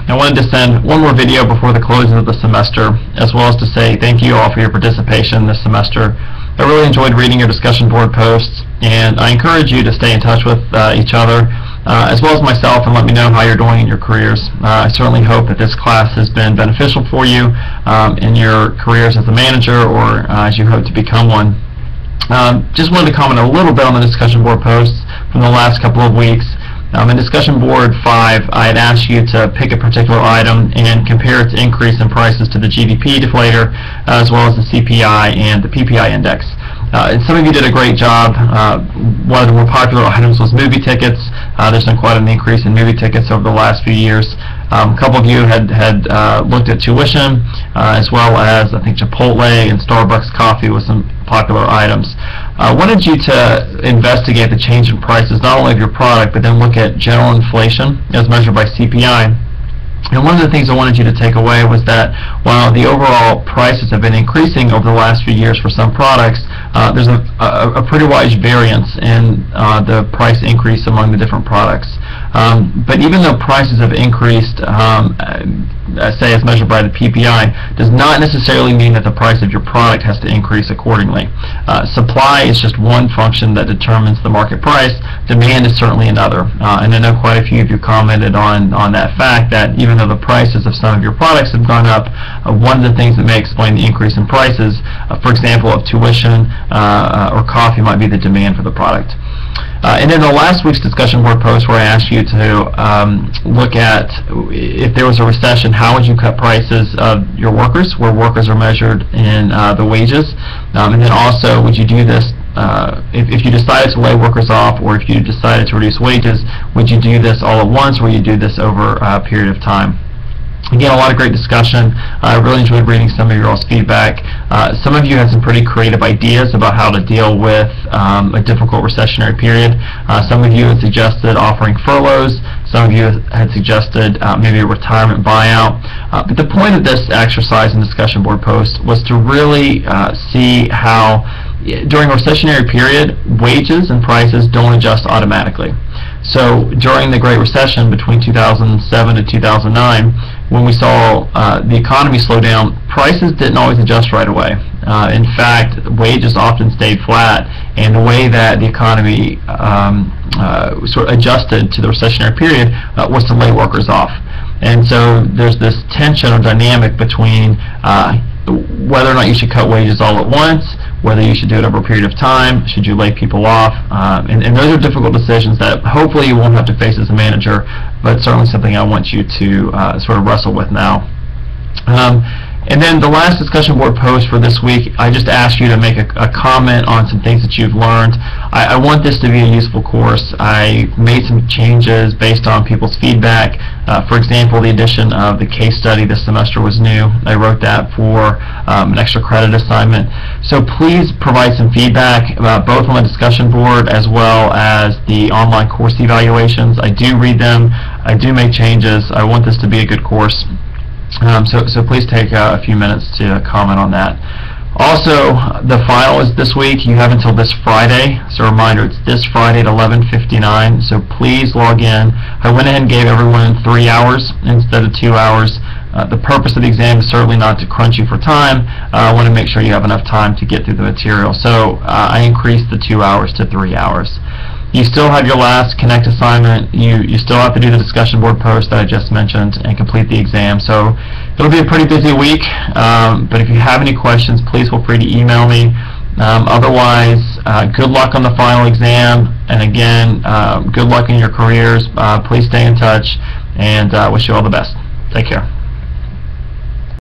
I wanted to send one more video before the close of the semester, as well as to say thank you all for your participation this semester. I really enjoyed reading your discussion board posts, and I encourage you to stay in touch with each other, as well as myself, and let me know how you're doing in your careers. I certainly hope that this class has been beneficial for you in your careers as a manager or as you hope to become one. Just wanted to comment a little bit on the discussion board posts from the last couple of weeks. In discussion board 5, I had asked you to pick a particular item and compare its increase in prices to the GDP deflator, as well as the CPI and the PPI index. And some of you did a great job. One of the more popular items was movie tickets. There's been quite an increase in movie tickets over the last few years. A couple of you had looked at tuition, as well as I think Chipotle and Starbucks coffee was some popular items. I wanted you to investigate the change in prices, not only of your product, but then look at general inflation as measured by CPI. And one of the things I wanted you to take away was that while the overall prices have been increasing over the last few years for some products, there's a pretty wide variance in the price increase among the different products. But even though prices have increased, say as measured by the PPI, does not necessarily mean that the price of your product has to increase accordingly. Supply is just one function that determines the market price. Demand is certainly another. And I know quite a few of you commented on that fact that even though the prices of some of your products have gone up, one of the things that may explain the increase in prices, for example, of tuition or coffee, might be the demand for the product. And then the last week's discussion board post where I asked you to look at if there was a recession, how would you cut prices of your workers, where workers are measured in the wages, and then also would you do this if you decided to lay workers off, or if you decided to reduce wages, would you do this all at once, or would you do this over a period of time? Again, a lot of great discussion. I really enjoyed reading some of your all's feedback. Some of you had some pretty creative ideas about how to deal with a difficult recessionary period. Some of you had suggested offering furloughs. Some of you had suggested maybe a retirement buyout. But the point of this exercise and discussion board post was to really see how during a recessionary period, wages and prices don't adjust automatically. So during the Great Recession between 2007 to 2009, when we saw the economy slow down, prices didn't always adjust right away. In fact, wages often stayed flat, and the way that the economy sort of adjusted to the recessionary period was to lay workers off. And so there's this tension or dynamic between whether or not you should cut wages all at once, whether you should do it over a period of time, should you lay people off, and those are difficult decisions that hopefully you won't have to face as a manager, but certainly something I want you to sort of wrestle with now. And then the last discussion board post for this week, I just asked you to make a comment on some things that you've learned. I want this to be a useful course. I made some changes based on people's feedback. For example, the addition of the case study this semester was new. I wrote that for an extra credit assignment. So please provide some feedback both on the discussion board as well as the online course evaluations. I do read them. I do make changes. I want this to be a good course. So please take a few minutes to comment on that. Also, the final is this week. You have until this Friday. So a reminder, it's this Friday at 11:59. So please log in. I went ahead and gave everyone 3 hours instead of 2 hours. The purpose of the exam is certainly not to crunch you for time. I want to make sure you have enough time to get through the material. So I increased the 2 hours to 3 hours. You still have your last Connect assignment. You still have to do the discussion board post that I just mentioned and complete the exam. So it'll be a pretty busy week, but if you have any questions, please feel free to email me. Otherwise, good luck on the final exam, and again, good luck in your careers. Please stay in touch, and wish you all the best. Take care.